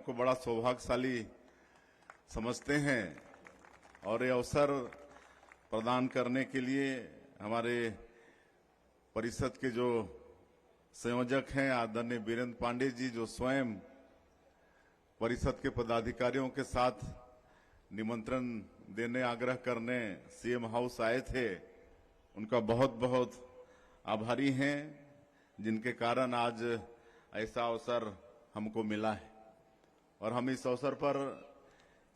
को बड़ा सौभाग्यशाली समझते हैं और ये अवसर प्रदान करने के लिए हमारे परिषद के जो संयोजक हैं आदरणीय वीरेंद्र पांडे जी, जो स्वयं परिषद के पदाधिकारियों के साथ निमंत्रण देने आग्रह करने सीएम हाउस आए थे, उनका बहुत बहुत आभारी हैं, जिनके कारण आज ऐसा अवसर हमको मिला है। और हम इस अवसर पर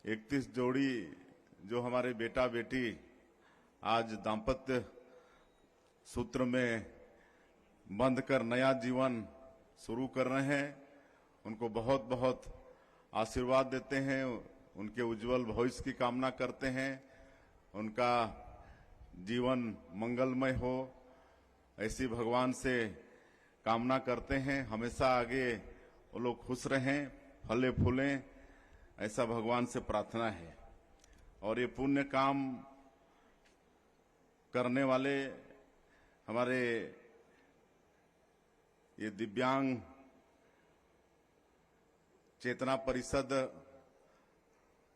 31 जोड़ी जो हमारे बेटा बेटी आज दाम्पत्य सूत्र में बंध कर नया जीवन शुरू कर रहे हैं, उनको बहुत बहुत आशीर्वाद देते हैं, उनके उज्जवल भविष्य की कामना करते हैं, उनका जीवन मंगलमय हो ऐसी भगवान से कामना करते हैं। हमेशा आगे वो लोग खुश रहें, फले फूलें, ऐसा भगवान से प्रार्थना है। और ये पुण्य काम करने वाले हमारे ये दिव्यांग चेतना परिषद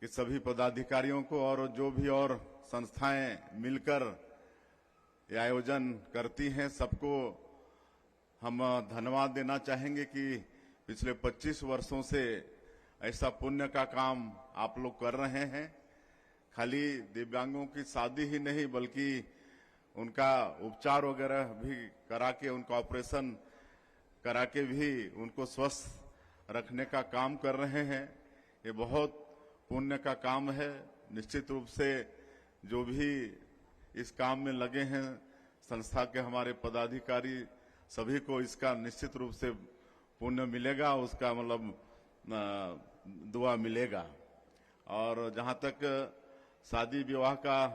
के सभी पदाधिकारियों को और जो भी और संस्थाएं मिलकर ये आयोजन करती हैं, सबको हम धन्यवाद देना चाहेंगे कि पिछले 25 वर्षों से ऐसा पुण्य का काम आप लोग कर रहे हैं। खाली दिव्यांगों की शादी ही नहीं बल्कि उनका उपचार वगैरह भी करा के, उनका ऑपरेशन करा के भी उनको स्वस्थ रखने का काम कर रहे हैं। ये बहुत पुण्य का काम है। निश्चित रूप से जो भी इस काम में लगे हैं संस्था के हमारे पदाधिकारी, सभी को इसका निश्चित रूप से पुण्य मिलेगा, उसका मतलब दुआ मिलेगा। और जहां तक शादी विवाह का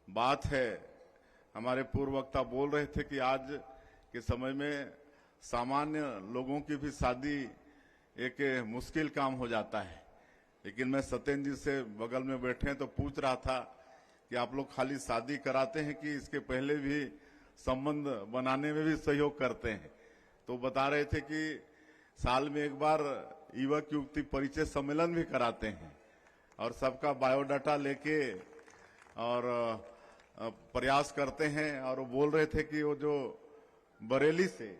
बात है, हमारे पूर्व वक्ता बोल रहे थे कि आज के समय में सामान्य लोगों की भी शादी एक मुश्किल काम हो जाता है। लेकिन मैं सत्येंद्र जी से बगल में बैठे हैं तो पूछ रहा था कि आप लोग खाली शादी कराते हैं कि इसके पहले भी संबंध बनाने में भी सहयोग करते हैं। तो बता रहे थे कि साल में एक बार युवक युवती परिचय सम्मेलन भी कराते हैं और सबका बायोडाटा लेके और प्रयास करते हैं। और वो बोल रहे थे कि वो जो बरेली से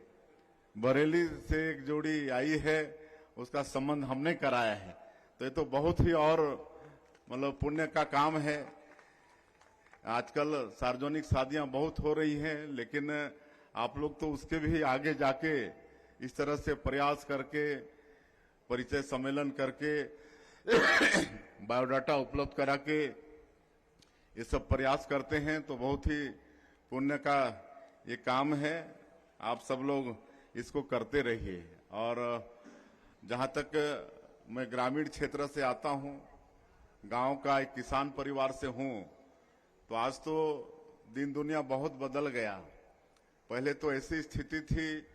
एक जोड़ी आई है उसका संबंध हमने कराया है। तो ये तो बहुत ही और मतलब पुण्य का काम है। आजकल सार्वजनिक शादियां बहुत हो रही हैं, लेकिन आप लोग तो उसके भी आगे जाके इस तरह से प्रयास करके परिचय सम्मेलन करके बायोडाटा उपलब्ध करा के ये सब प्रयास करते हैं। तो बहुत ही पुण्य का ये काम है। आप सब लोग इसको करते रहिए। और जहां तक मैं ग्रामीण क्षेत्र से आता हूं, गांव का एक किसान परिवार से हूं, तो आज तो दिन दुनिया बहुत बदल गया। पहले तो ऐसी स्थिति थी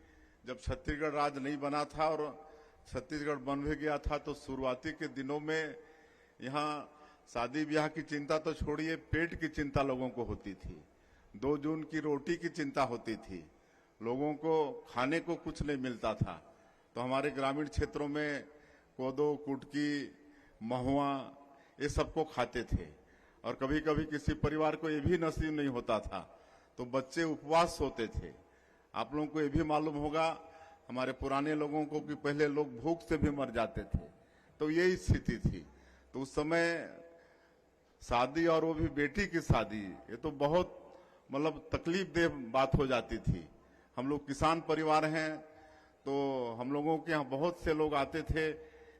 जब छत्तीसगढ़ राज्य नहीं बना था और छत्तीसगढ़ बन भी गया था, तो शुरुआती के दिनों में यहाँ शादी ब्याह की चिंता तो छोड़िए, पेट की चिंता लोगों को होती थी। 2 जून की रोटी की चिंता होती थी, लोगों को खाने को कुछ नहीं मिलता था। तो हमारे ग्रामीण क्षेत्रों में कोदो, कुटकी, महुआ ये सबको खाते थे। और कभी कभी किसी परिवार को ये भी नसीब नहीं होता था तो बच्चे उपवास सोते थे। आप लोगों को ये भी मालूम होगा, हमारे पुराने लोगों को, कि पहले लोग भूख से भी मर जाते थे। तो यही स्थिति थी। तो उस समय शादी, और वो भी बेटी की शादी, ये तो बहुत मतलब तकलीफ देह बात हो जाती थी। हम लोग किसान परिवार हैं, तो हम लोगों के यहाँ बहुत से लोग आते थे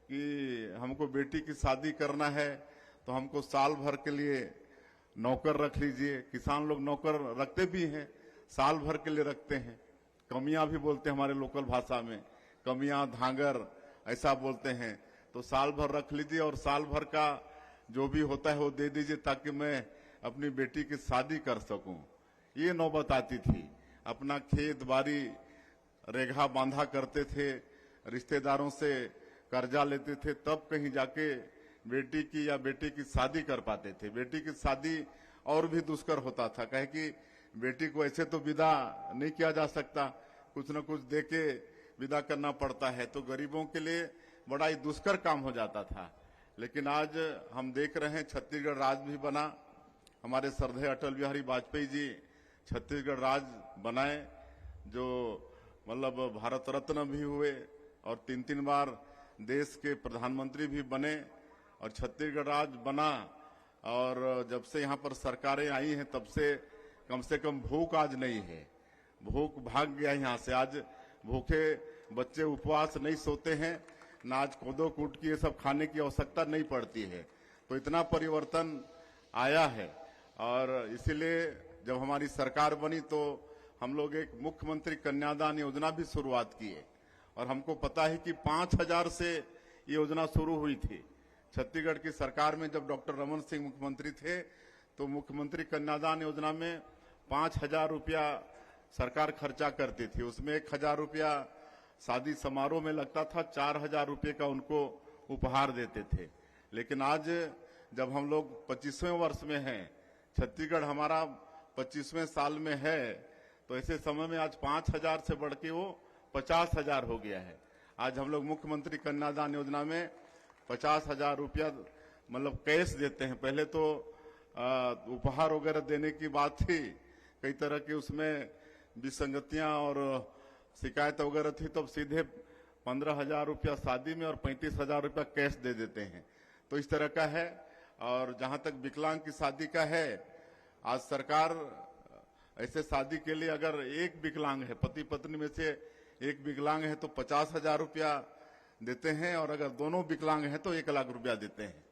कि हमको बेटी की शादी करना है तो हमको साल भर के लिए नौकर रख लीजिए। किसान लोग नौकर रखते भी हैं, साल भर के लिए रखते हैं। कमियां भी बोलते हैं हमारे लोकल भाषा में, कमियां, धांगर ऐसा बोलते हैं। तो साल भर रख लीजिए और साल भर का जो भी होता है वो दे दीजिए ताकि मैं अपनी बेटी की शादी कर सकूं। ये नौबत आती थी। अपना खेत बाड़ी रेघा बांधा करते थे, रिश्तेदारों से कर्जा लेते थे, तब कहीं जाके बेटी की या बेटे की शादी कर पाते थे। बेटी की शादी और भी दुष्कर होता था, कहे कि बेटी को ऐसे तो विदा नहीं किया जा सकता, कुछ न कुछ देके विदा करना पड़ता है। तो गरीबों के लिए बड़ा ही दुष्कर काम हो जाता था। लेकिन आज हम देख रहे हैं छत्तीसगढ़ राज्य भी बना, हमारे श्रद्धेय अटल बिहारी वाजपेयी जी छत्तीसगढ़ राज्य बनाए, जो मतलब भारत रत्न भी हुए और 3-3 बार देश के प्रधानमंत्री भी बने और छत्तीसगढ़ राज्य बना। और जब से यहाँ पर सरकारें आई हैं तब से कम भूख आज नहीं है, भूख भाग गया यहाँ से। आज भूखे बच्चे उपवास नहीं सोते हैं, ना आज कोदो कूट की ये सब खाने की आवश्यकता नहीं पड़ती है। तो इतना परिवर्तन आया है और इसीलिए जब हमारी सरकार बनी तो हम लोग एक मुख्यमंत्री कन्यादान योजना भी शुरुआत की है और हमको पता है कि 5,000 से ये योजना शुरू हुई थी। छत्तीसगढ़ की सरकार में जब डॉक्टर रमन सिंह मुख्यमंत्री थे तो मुख्यमंत्री कन्यादान योजना में 5,000 रुपया सरकार खर्चा करती थी। उसमें 1,000 रुपया शादी समारोह में लगता था, 4,000 रुपये का उनको उपहार देते थे। लेकिन आज जब हम लोग 25वें वर्ष में हैं, छत्तीसगढ़ हमारा 25वें साल में है, तो ऐसे समय में आज 5,000 से बढ़ के वो 50,000 हो गया है। आज हम लोग मुख्यमंत्री कन्यादान योजना में 50,000 रुपया मतलब कैश देते हैं। पहले तो उपहार वगैरह देने की बात थी, कई तरह की उसमें विसंगतियां और शिकायत वगैरह थी, तब सीधे 15,000 रुपया शादी में और 35,000 रुपया कैश दे देते हैं। तो इस तरह का है। और जहां तक विकलांग की शादी का है, आज सरकार ऐसे शादी के लिए अगर एक विकलांग है, पति पत्नी में से एक विकलांग है तो 50,000 रुपया देते हैं और अगर दोनों विकलांग हैं तो 1,00,000 रुपया देते हैं।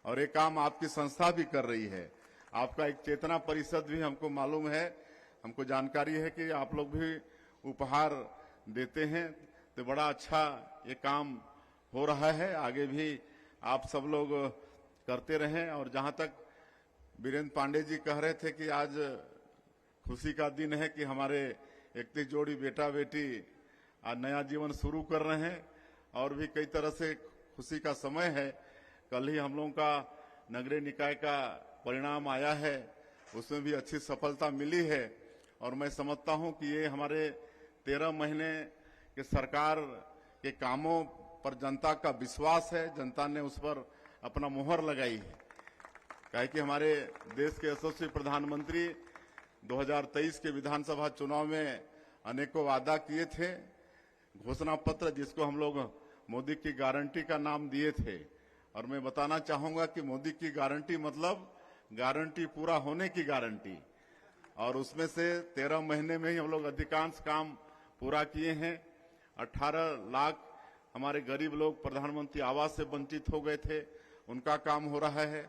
और ये काम आपकी संस्था भी कर रही है। आपका एक चेतना परिषद भी हमको मालूम है, हमको जानकारी है कि आप लोग भी उपहार देते हैं। तो बड़ा अच्छा ये काम हो रहा है, आगे भी आप सब लोग करते रहें। और जहां तक वीरेंद्र पांडे जी कह रहे थे कि आज खुशी का दिन है कि हमारे 31 जोड़ी बेटा बेटी आज नया जीवन शुरू कर रहे हैं और भी कई तरह से खुशी का समय है। कल ही हम लोगों का नगरीय निकाय का परिणाम आया है, उसमें भी अच्छी सफलता मिली है और मैं समझता हूं कि ये हमारे 13 महीने के सरकार के कामों पर जनता का विश्वास है, जनता ने उस पर अपना मुहर लगाई है। काहे कि हमारे देश के यशस्वी प्रधानमंत्री 2023 के विधानसभा चुनाव में अनेकों वादा किए थे, घोषणा पत्र जिसको हम लोग मोदी की गारंटी का नाम दिए थे। और मैं बताना चाहूंगा कि मोदी की गारंटी मतलब गारंटी पूरा होने की गारंटी, और उसमें से 13 महीने में ही हम लोग अधिकांश काम पूरा किए हैं। 18 लाख हमारे गरीब लोग प्रधानमंत्री आवास से वंचित हो गए थे, उनका काम हो रहा है।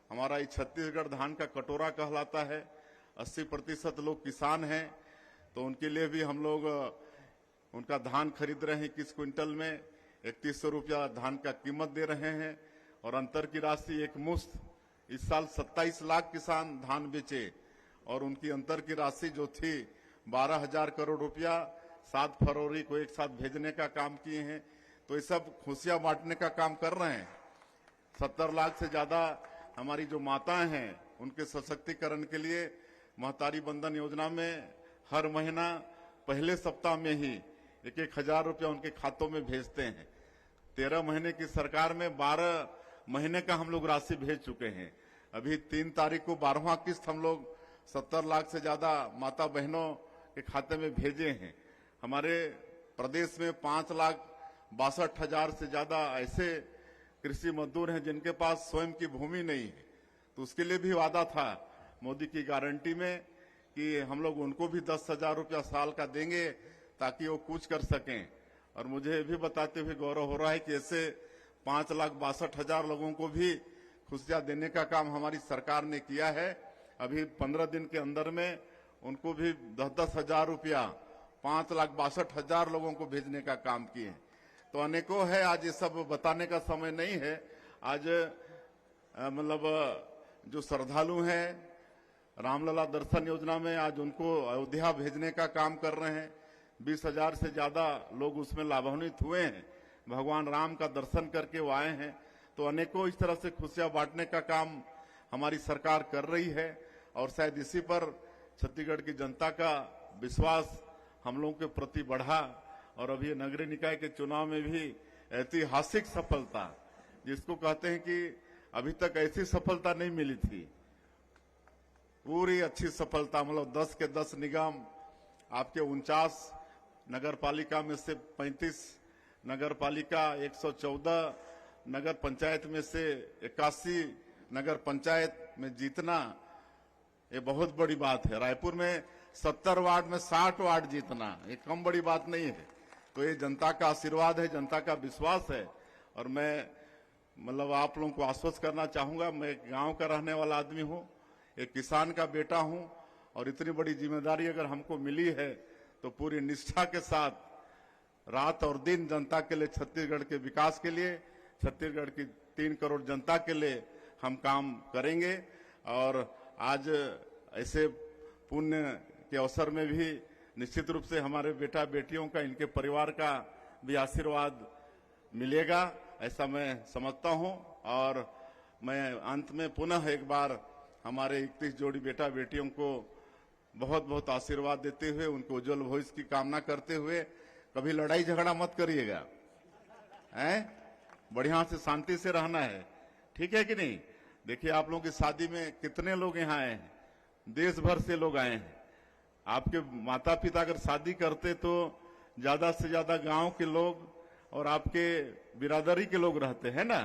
हमारा ये छत्तीसगढ़ धान का कटोरा कहलाता है, 80% लोग किसान हैं, तो उनके लिए भी हम लोग उनका धान खरीद रहे हैं। 21 क्विंटल में 3100 रुपया धान का कीमत दे रहे हैं और अंतर की राशि एक मुश्त। इस साल 27 लाख किसान धान बेचे और उनकी अंतर की राशि जो थी 12,000 करोड़ रुपया 7 फरवरी को एक साथ भेजने का काम किए हैं। तो ये सब खुशियां बांटने का काम कर रहे हैं। 70 लाख से ज्यादा हमारी जो माताएं हैं उनके सशक्तिकरण के लिए महतारी बंधन योजना में हर महीना पहले सप्ताह में ही 1,000 रुपया उनके खातों में भेजते हैं। 13 महीने की सरकार में 12 महीने का हम लोग राशि भेज चुके हैं। अभी 3 तारीख को 12वां किस्त हम लोग 70 लाख से ज्यादा माता बहनों के खाते में भेजे हैं। हमारे प्रदेश में 5,62,000 से ज्यादा ऐसे कृषि मजदूर हैं जिनके पास स्वयं की भूमि नहीं है, तो उसके लिए भी वादा था मोदी की गारंटी में कि हम लोग उनको भी 10,000 रुपया साल का देंगे ताकि वो कुछ कर सकें। और मुझे ये भी बताते हुए गौरव हो रहा है कि ऐसे 5,62,000 लोगों को भी खुशियां देने का काम हमारी सरकार ने किया है। अभी 15 दिन के अंदर में उनको भी 10,000 रुपया 5,62,000 लोगों को भेजने का काम किए हैं। तो अनेकों है, आज ये सब बताने का समय नहीं है। आज मतलब जो श्रद्धालु हैं रामलला दर्शन योजना में आज उनको अयोध्या भेजने का काम कर रहे हैं। 20,000 से ज्यादा लोग उसमें लाभान्वित हुए हैं, भगवान राम का दर्शन करके वो आए हैं। तो अनेकों इस तरह से खुशियां बांटने का काम हमारी सरकार कर रही है और शायद इसी पर छत्तीसगढ़ की जनता का विश्वास हम लोगों के प्रति बढ़ा। और अभी नगरीय निकाय के चुनाव में भी ऐतिहासिक सफलता, जिसको कहते हैं कि अभी तक ऐसी सफलता नहीं मिली थी। पूरी अच्छी सफलता, मतलब 10 के 10 निगम, आपके 49 नगर पालिका में से 35 नगर पालिका, 114 नगर पंचायत में से 81 नगर पंचायत में जीतना, ये बहुत बड़ी बात है। रायपुर में 70 वार्ड में 60 वार्ड जीतना, ये कम बड़ी बात नहीं है। तो ये जनता का आशीर्वाद है, जनता का विश्वास है। और मैं मतलब आप लोगों को आश्वस्त करना चाहूंगा, मैं गांव का रहने वाला आदमी हूं, एक किसान का बेटा हूं, और इतनी बड़ी जिम्मेदारी अगर हमको मिली है तो पूरी निष्ठा के साथ रात और दिन जनता के लिए, छत्तीसगढ़ के विकास के लिए, छत्तीसगढ़ की 3 करोड़ जनता के लिए हम काम करेंगे। और आज ऐसे पुण्य के अवसर में भी निश्चित रूप से हमारे बेटा बेटियों का, इनके परिवार का भी आशीर्वाद मिलेगा, ऐसा मैं समझता हूं। और मैं अंत में पुनः एक बार हमारे 31 जोड़ी बेटा बेटियों को बहुत बहुत आशीर्वाद देते हुए, उनको उज्जवल भविष्य की कामना करते हुए, कभी लड़ाई झगड़ा मत करिएगा, हैं? बढ़िया से शांति से रहना है, ठीक है कि नहीं? देखिए आप लोगों की शादी में कितने लोग यहाँ आए हैं, देश भर से लोग आए हैं। आपके माता पिता अगर शादी करते तो ज्यादा से ज्यादा गांव के लोग और आपके बिरादरी के लोग रहते हैं ना,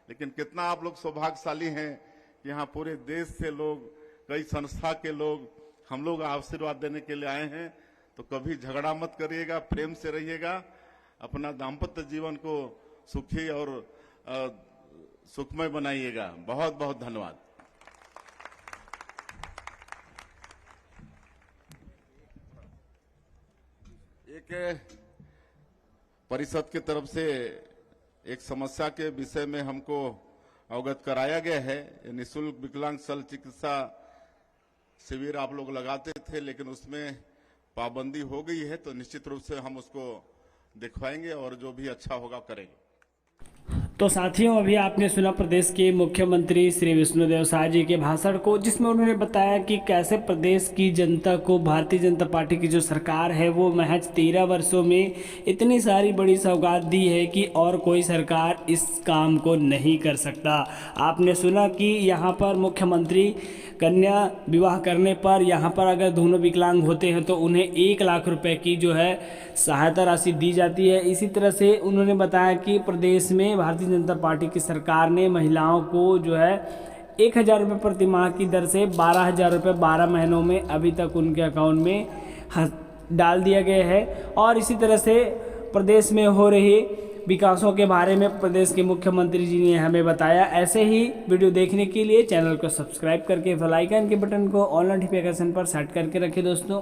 लेकिन कितना आप लोग सौभाग्यशाली हैं कि यहाँ पूरे देश से लोग, कई संस्था के लोग, हम लोग आशीर्वाद देने के लिए आए हैं। तो कभी झगड़ा मत करिएगा, प्रेम से रहिएगा, अपना दाम्पत्य जीवन को सुखी और सुखमय बनाइएगा। बहुत बहुत धन्यवाद। एक परिषद की तरफ से एक समस्या के विषय में हमको अवगत कराया गया है। निःशुल्क विकलांग शल्य चिकित्सा शिविर आप लोग लगाते थे, लेकिन उसमें पाबंदी हो गई है, तो निश्चित रूप से हम उसको दिखवाएंगे और जो भी अच्छा होगा करेंगे। तो साथियों, अभी आपने सुना प्रदेश के मुख्यमंत्री श्री विष्णुदेव साय जी के भाषण को, जिसमें उन्होंने बताया कि कैसे प्रदेश की जनता को भारतीय जनता पार्टी की जो सरकार है वो महज 13 वर्षों में इतनी सारी बड़ी सौगात दी है कि और कोई सरकार इस काम को नहीं कर सकता। आपने सुना कि यहाँ पर मुख्यमंत्री कन्या विवाह करने पर यहाँ पर अगर दोनों विकलांग होते हैं तो उन्हें 1 लाख रुपए की जो है सहायता राशि दी जाती है। इसी तरह से उन्होंने बताया कि प्रदेश में भारतीय जनता पार्टी की सरकार ने महिलाओं को जो है 1000 रुपये प्रति माह की दर से 12,000 रुपये 12 महीनों में अभी तक उनके अकाउंट में डाल दिया गया है। और इसी तरह से प्रदेश में हो रही विकासों के बारे में प्रदेश के मुख्यमंत्री जी ने हमें बताया। ऐसे ही वीडियो देखने के लिए चैनल को सब्सक्राइब करके बेल आइकन के बटन को ऑल नोटिफिकेशन पर सेट करके रखें दोस्तों।